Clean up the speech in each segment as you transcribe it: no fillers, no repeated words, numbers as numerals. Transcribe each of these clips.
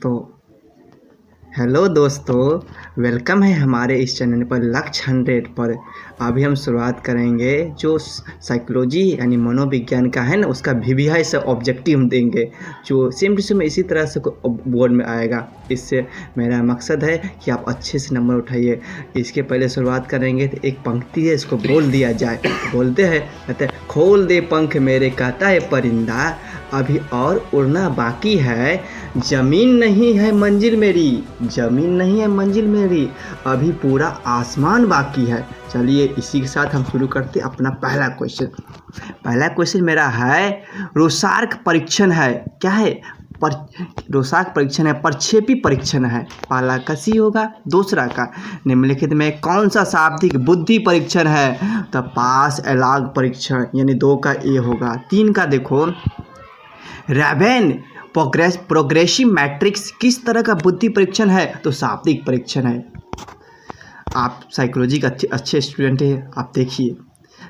तो हेलो दोस्तों, वेलकम है हमारे इस चैनल पर लक्ष्य 100 पर। अभी हम शुरुआत करेंगे जो साइकोलॉजी यानी मनोविज्ञान का है ना, उसका VBI से ऑब्जेक्टिव हम देंगे जो सेम टू सेम इसी तरह से बोर्ड में आएगा। इससे मेरा मकसद है कि आप अच्छे से नंबर उठाइए। इसके पहले शुरुआत करेंगे तो एक पंक्ति है, इसको बोल दिया जाए। बोलते हैं, कहते हैं, खोल दे पंख मेरे कहता है परिंदा, अभी और उड़ना बाकी है, ज़मीन नहीं है मंजिल मेरी, ज़मीन नहीं है मंजिल मेरी, अभी पूरा आसमान बाकी है। चलिए इसी के साथ हम शुरू करते हैं अपना पहला क्वेश्चन। पहला क्वेश्चन मेरा है, रोसार्क परीक्षण है, क्या है? रोसार्क परीक्षण है, प्रक्षेपी परीक्षण है। पहला का सी होगा। दूसरा का, निम्नलिखित में कौन सा शाब्दिक बुद्धि परीक्षण है? तो पास एलाग परीक्षण, यानी 2 का ए होगा। 3 का देखो, रैवेन प्रोग्रेसिव मैट्रिक्स किस तरह का बुद्धि परीक्षण है? तो शाब्दिक परीक्षण है। आप साइकोलॉजी का अच्छे स्टूडेंट हैं, आप देखिए।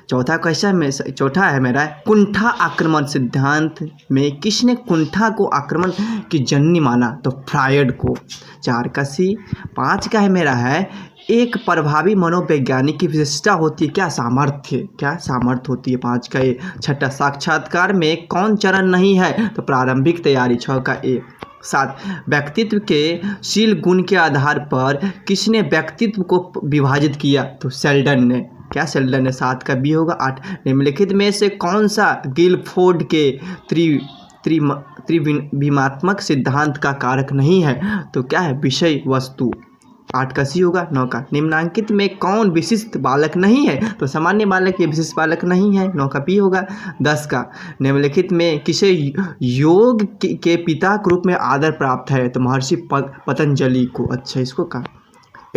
चौथा है मेरा, कुंठा आक्रमण सिद्धांत में किसने कुंठा को आक्रमण की जननी माना? तो फ्रायड को। 4 का सी। 5 का है मेरा है, एक प्रभावी मनोवैज्ञानिक की विशेषता होती है, क्या? सामर्थ्य। क्या सामर्थ्य होती है? 5 का ए। 6 साक्षात्कार में कौन चरण नहीं है? तो प्रारंभिक तैयारी। 6 का ए। 7 व्यक्तित्व के शील गुण के आधार पर किसने व्यक्तित्व को विभाजित किया? तो सेल्डन ने। क्या? सेल्डन ने। 7 का बी होगा। 8 निम्नलिखित में से कौन सा गिलफोर्ड के त्रिविमात्मक सिद्धांत का कारक नहीं है? तो क्या है? विषय वस्तु। 8 का सी होगा। 9 का, निम्नांकित में कौन विशिष्ट बालक नहीं है? तो सामान्य बालक ये विशिष्ट बालक नहीं है। 9 का बी होगा। 10 का, निम्नलिखित में किसे योग के पिता के रूप में आदर प्राप्त है? तो महर्षि पतंजलि को। अच्छा, इसको कहा।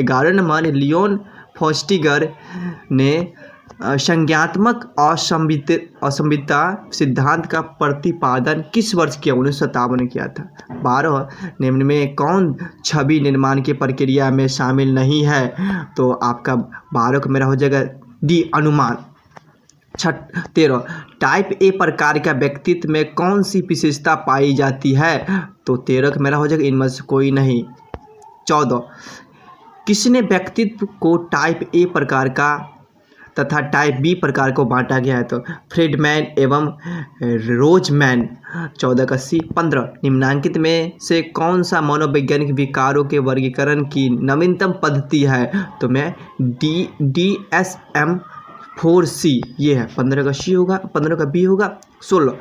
11 नंबर, लियोन फोस्टिगर ने संज्ञात्मक असंवितता सिद्धांत का प्रतिपादन किस वर्ष किया? 1957 में किया था। 12 निम्न में कौन छवि निर्माण की प्रक्रिया में शामिल नहीं है? तो आपका 12 का मेरा हो जाएगा डी, अनुमान। 13 टाइप ए प्रकार का व्यक्तित्व में कौन सी विशेषता पाई जाती है? तो 13 का मेरा हो जाएगा इनमें से कोई नहीं। 14 किसने व्यक्तित्व को टाइप ए प्रकार का तथा टाइप बी प्रकार को बांटा गया है? तो फ्रीडमैन एवं रोजमैन। 14 का सी। 15 निम्नांकित में से कौन सा मनोवैज्ञानिक विकारों के वर्गीकरण की नवीनतम पद्धति है? तो मैं DSM-4C ये है। 15 का सी होगा। 15 का बी होगा। 16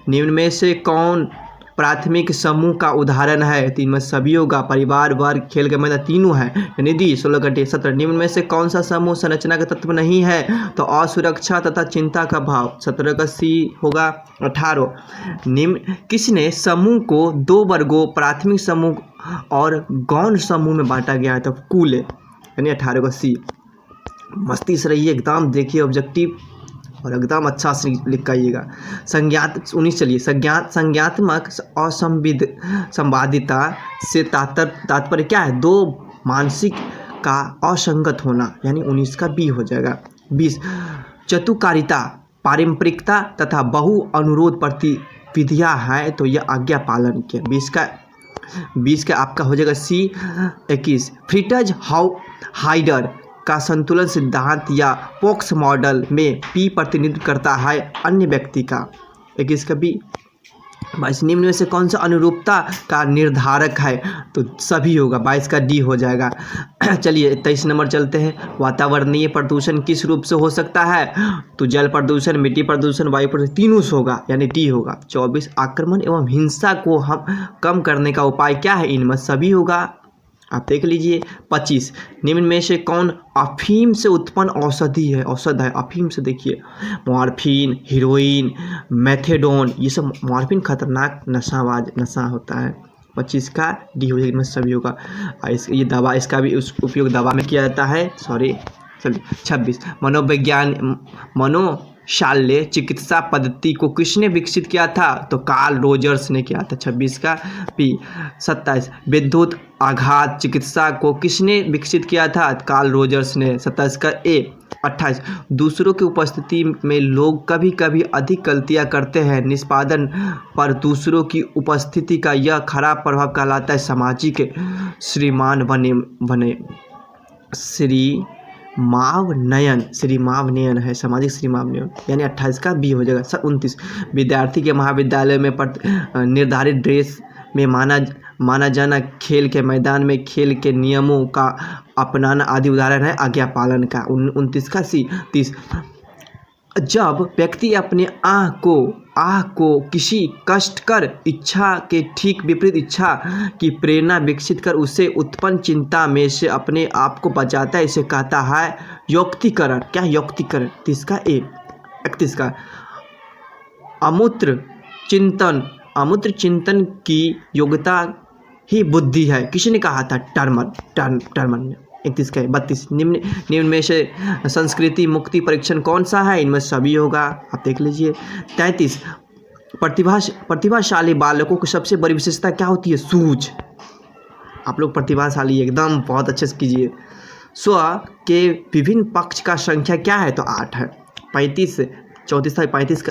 निम्न में से कौन प्राथमिक समूह का उदाहरण है? 3 में सभी होगा। परिवार, वर्ग, खेल का मैदान, तीनों है, यानी दी। 16 का डी। 17 निम्न में से कौन सा समूह संरचना का तत्व नहीं है? तो असुरक्षा तथा चिंता का भाव। 17 का सी होगा। 18 निम्न किसने समूह को 2 वर्गों प्राथमिक समूह और गौण समूह में बांटा गया है? तो कूले, यानी 18 का सी। मस्ती से रहिए, एकदम देखिए ऑब्जेक्टिव और एकदम अच्छा से लिख के आइएगा। 19 चलिए, संज्ञात्मक असंवादिता से तात्पर्य क्या है? 2 मानसिक का असंगत होना, यानी 19 का बी हो जाएगा। 20 चतुकारिता, पारंपरिकता तथा बहु अनुरोध प्रतिविधियाँ है, तो यह आज्ञा पालन के। 20 का आपका हो जाएगा सी। 21 फ्रिटज हाइडर का संतुलन सिद्धांत या पोक्स मॉडल में पी प्रतिनिधित्व करता है अन्य व्यक्ति का। 21 का बी। 22 निम्न में से कौन सा अनुरूपता का निर्धारक है? तो सभी होगा। 22 का डी हो जाएगा। चलिए 23 नंबर चलते हैं। वातावरणीय प्रदूषण किस रूप से हो सकता है? तो जल प्रदूषण, मिट्टी प्रदूषण, वायु प्रदूषण, तीनों से होगा, यानी डी होगा। 24 आक्रमण एवं हिंसा को हम कम करने का उपाय क्या है? इनमें सभी होगा, आप देख लीजिए। 25 निम्न में से कौन अफीम से उत्पन्न औषध है? अफीम से देखिए, मॉर्फिन, हीरोइन, मेथेडोन, ये सब। मॉर्फिन खतरनाक नशा होता है। 25 का डी हो जाएगा, सभी होगा। ये दवा, इसका भी उपयोग दवा में किया जाता है। चलिए 26 मनोशाल्य चिकित्सा पद्धति को किसने विकसित किया था? तो कार्ल रोजर्स ने किया था। 26 का पी। 27 विद्युत आघात चिकित्सा को किसने विकसित किया था? कार्ल रोजर्स ने। 27 का ए। 28 दूसरों की उपस्थिति में लोग कभी कभी अधिक गलतियां करते हैं। निष्पादन पर दूसरों की उपस्थिति का यह खराब प्रभाव कहलाता है सामाजिक श्रीमान बने श्रीमावनयन है, सामाजिक श्रीमावनयन, यानी 28 का बी हो जाएगा। 29 विद्यार्थी के महाविद्यालय में निर्धारित ड्रेस में माना जाना, खेल के मैदान में खेल के नियमों का अपनाना आदि उदाहरण है आज्ञा पालन का। 29 का सी। 30 जब व्यक्ति अपने आह को किसी कष्टकर इच्छा के ठीक विपरीत इच्छा की प्रेरणा विकसित कर उसे उत्पन्न चिंता में से अपने आप को बचाता है, इसे कहता है योक्तिकरण। क्या योक्तिकरण? 30 का ए। 31 का अमूत्र चिंतन की योग्यता ही बुद्धि है, किसने कहा था? टर्मन ने। 31 का 32 निम्न में से संस्कृति मुक्ति परीक्षण कौन सा है? इनमें सभी होगा, आप देख लीजिए। 33 प्रतिभाशाली बालकों की सबसे बड़ी विशेषता क्या होती है? सूझ। आप लोग प्रतिभाशाली एकदम बहुत अच्छे से कीजिए। स्व के विभिन्न पक्ष का संख्या क्या है? तो 8 है। 34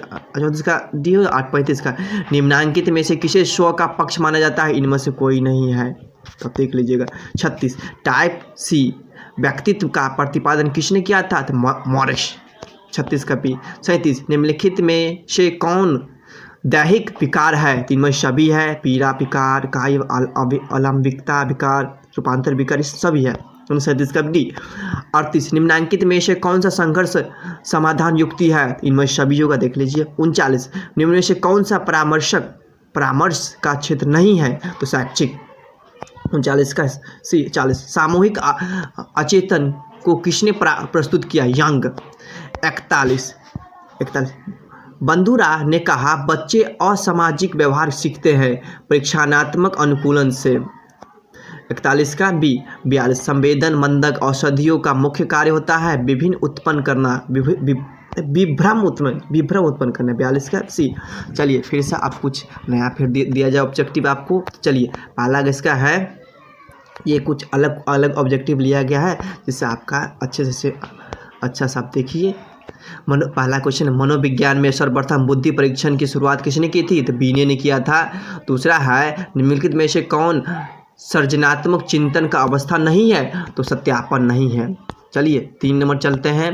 का डी हो। 8 35 का निम्नांकित में से किसे स्व का पक्ष माना जाता है? इनमें से कोई नहीं है, तो देख लीजिएगा। 36 टाइप सी व्यक्तित्व का प्रतिपादन किसने किया था? तो मॉरिस। 36 का पी। 37 निम्नलिखित में से कौन दैहिक विकार है? इनमें सभी है, पीड़ा विकार, काय अलंबिकता विकार, रूपांतर विकार, ये सभी है। 37 का डी। 38 निम्नांकित में से कौन सा संघर्ष समाधान युक्ति है? इनमें सभी होगा, देख लीजिए। 39 निम्न में से कौन सा परामर्श का क्षेत्र नहीं है? तो शैक्षिक। 39 का सी। 40 सामूहिक अचेतन को किसने प्रस्तुत किया? यंग। 41 बंधुरा ने कहा बच्चे असामाजिक व्यवहार सीखते हैं परीक्षणात्मक अनुकूलन से। 41 का बी। 42 संवेदन मंदक औषधियों का मुख्य कार्य होता है विभिन्न उत्पन्न करना, विभ्रम उत्पन्न करना। 42 का सी। चलिए फिर से आप कुछ नया फिर दिया जाए ऑब्जेक्टिव आपको। चलिए पहला इसका है, ये कुछ अलग ऑब्जेक्टिव लिया गया है जिससे आपका अच्छे से अच्छा सा आप देखिए। पहला क्वेश्चन, मनोविज्ञान में सर्वप्रथम बुद्धि परीक्षण की शुरुआत किसने की थी? तो बीने ने किया था। दूसरा है निम्नलिखित में से कौन सृजनात्मक चिंतन का अवस्था नहीं है? तो सत्यापन नहीं है। चलिए 3 नंबर चलते हैं।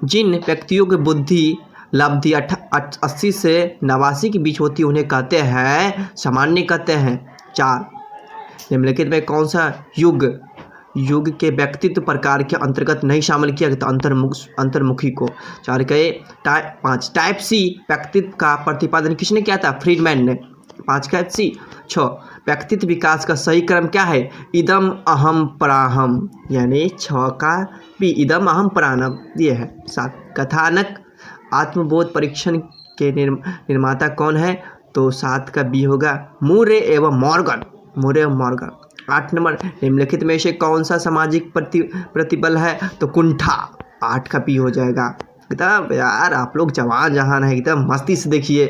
जिन व्यक्तियों की बुद्धि लब्धि 80 से 89 के बीच होती है उन्हें कहते हैं सामान्य कहते हैं। 4 निम्नलिखित में कौन सा युग के व्यक्तित्व प्रकार के अंतर्गत नहीं शामिल किया गया? अंतर्मुखी को। 4 के 5 टाइप सी व्यक्तित्व का प्रतिपादन किसने किया था? फ्रीडमैन ने। 5 का सी। 6 व्यक्तित्व विकास का सही क्रम क्या है? इदम अहम पराहम, यानी 6 का बी इदम अहम पराहम ये है। 7 कथानक आत्मबोध परीक्षण के निर्माता कौन है? तो 7 का बी होगा मूरे एवं मॉर्गन। 8 नंबर निम्नलिखित में से कौन सा सामाजिक प्रतिबल है? तो कुंठा। 8 का पी हो जाएगा। एकदम यार आप लोग जवान जहान है, एकदम मस्ती से देखिए,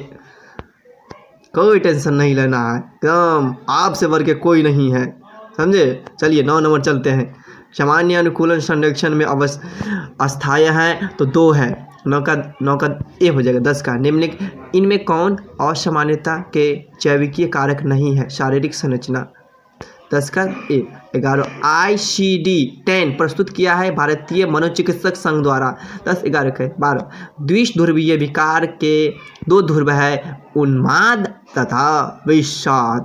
कोई टेंशन नहीं लेना है, एकदम आपसे बढ़ के कोई नहीं है, समझे। चलिए 9 नंबर चलते हैं। सामान्य अनुकूलन संरक्षण में अस्थायी है तो 2 है। 9 का ए हो जाएगा। 10 का निम्नलिखित इनमें कौन असामान्यता के जैविकीय कारक नहीं है? शारीरिक संरचना। 10 का ए। 11 ICD-10 प्रस्तुत किया है भारतीय मनोचिकित्सक संघ द्वारा। 10 11 के 12 द्विध्रुवीय विकार के 2 ध्रुव है उन्माद तथा विषाद।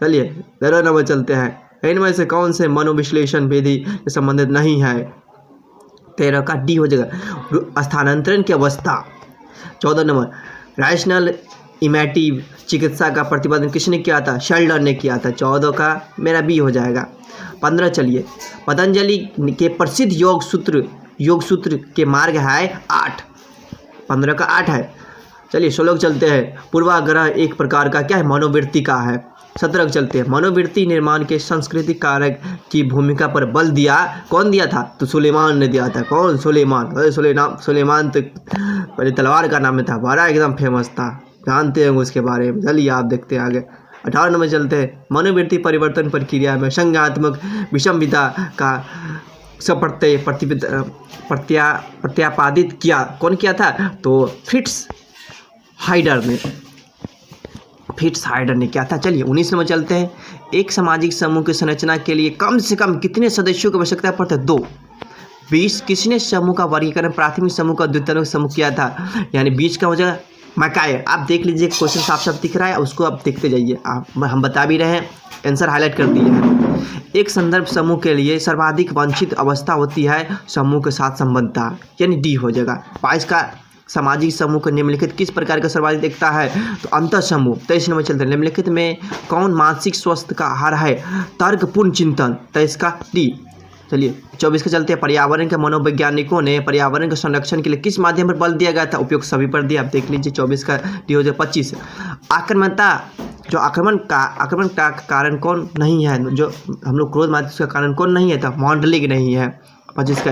चलिए 13 नंबर चलते हैं। इनमें से कौन से मनोविश्लेषण विधि से संबंधित नहीं है? 13 का डी हो जाएगा स्थानांतरण की अवस्था। 14 नंबर रैशनल इमेटिव चिकित्सा का प्रतिपादन किसने किया था? शेल्डन ने किया था। 14 का मेरा बी हो जाएगा। 15 चलिए पतंजलि के प्रसिद्ध योग सूत्र के मार्ग है 8। 15 का 8 है। चलिए 16 चलते हैं। पूर्वाग्रह एक प्रकार का क्या है? मनोवृत्ति का है। 17 चलते हैं। मनोवृत्ति निर्माण के सांस्कृतिक कारक की भूमिका पर बल दिया कौन दिया था? तो सुलेमान ने दिया था। कौन? सुलेमान। सुलेमान तो पहले तलवार का नाम था, बड़ा एकदम फेमस था, जानते हैं उसके बारे में। चलिए आप देखते हैं आगे। 18 नंबर चलते हैं। मनोवृत्ति परिवर्तन प्रक्रिया में संज्ञात्मक विषमता का सब प्रत्यापादित किया। कौन किया था? तो फ्रिट्ज हाइडर ने किया था। चलिए 19 नंबर चलते हैं। एक सामाजिक समूह की संरचना के लिए कम से कम कितने सदस्यों की आवश्यकता पड़ती है? 2। 20। किसने समूह का वर्गीकरण प्राथमिक समूह का द्वितीयक समूह किया था? यानी 20 का हो जाएगा मैकायर। आप देख लीजिए, क्वेश्चन साफ साफ दिख रहा है, उसको आप देखते जाइए। हम बता भी रहे हैं, आंसर हाईलाइट कर दिए हैं। एक संदर्भ समूह के लिए सर्वाधिक वांछित अवस्था होती है समूह के साथ संबद्धता, यानी डी हो जाएगा। 22 का सामाजिक समूह को निम्नलिखित किस प्रकार का सर्वाधिक देखता है? तो अंतर समूह। 23 नंबर चलते हैं। निम्नलिखित में कौन मानसिक स्वास्थ्य का आहार है? तर्कपूर्ण चिंतन। 23 का डी। चलिए 24 के चलते हैं। पर्यावरण के मनोवैज्ञानिकों ने पर्यावरण के संरक्षण के लिए किस माध्यम पर बल दिया गया था? उपयुक्त सभी पर दिया। आप देख लीजिए 24 का डी हो जाए। 25 आक्रमणता, जो आक्रमण का कारण कौन नहीं है? जो हम लोग क्रोध मारते उसका कारण कौन नहीं है? तो मॉडलिंग नहीं है। 25 का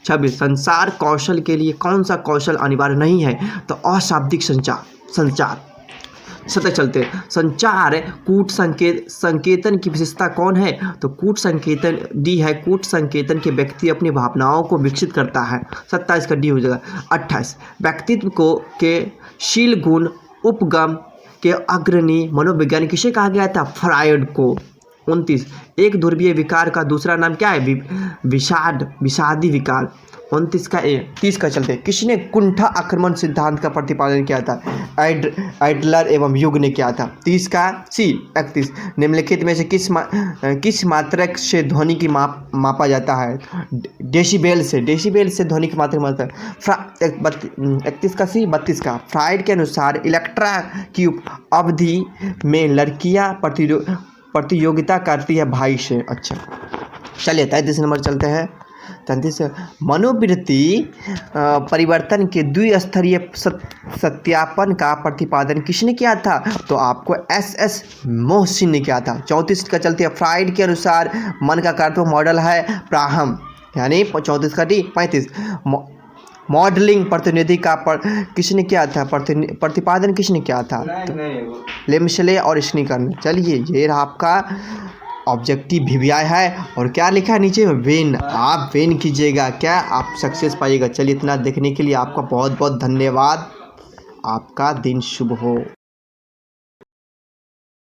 26 संचार कौशल के लिए कौन सा कौशल अनिवार्य नहीं है? तो अशाब्दिक संचार। 27 चलते। संचार कूट संकेतन की विशेषता कौन है? तो कूट संकेतन डी है। कूट संकेतन के व्यक्ति अपनी भावनाओं को विकसित करता है। 27 का डी हो जाएगा। 28 व्यक्तित्व के शील गुण उपगम के अग्रणी मनोविज्ञानी किसे कहा गया था? फ्रायड को। 29 एक ध्रुवीय विकार का दूसरा नाम क्या है? विषादी विकार। 29 का ए। 30 का चलते। किसने कुंठा आक्रमण सिद्धांत का प्रतिपादन किया था? एडलर एवं युग ने किया था। 30 का सी। 31 निम्नलिखित में से किस मात्रक से ध्वनि की मापा जाता है? डेसिबेल से ध्वनि की मात्रा मापता है। 31 का सी। 32 का फ्रायड के अनुसार इलेक्ट्रा की अवधि में लड़कियां प्रतियोगिता करती है भाई से। अच्छा चलिए 33 नंबर चलते हैं। 33 मनोवृत्ति परिवर्तन के द्विस्तरीय सत्यापन का प्रतिपादन किसने किया था? तो आपको एस मोहसिन ने किया था। 34 का चलते हैं। फ्रायड के अनुसार मन का कार्य मॉडल है प्राहम, यानी 34 का डी। 35 मॉडलिंग प्रतिनिधि का किसने किया था? प्रतिपादन किसने किया था? लेम्सले और स्निकर ने। चलिए ये रहा आपका ऑब्जेक्टिव VVI है। और क्या लिखा है नीचे? विन। आप विन कीजिएगा, क्या आप सक्सेस पाइएगा। चलिए इतना देखने के लिए आपका बहुत बहुत धन्यवाद। आपका दिन शुभ हो।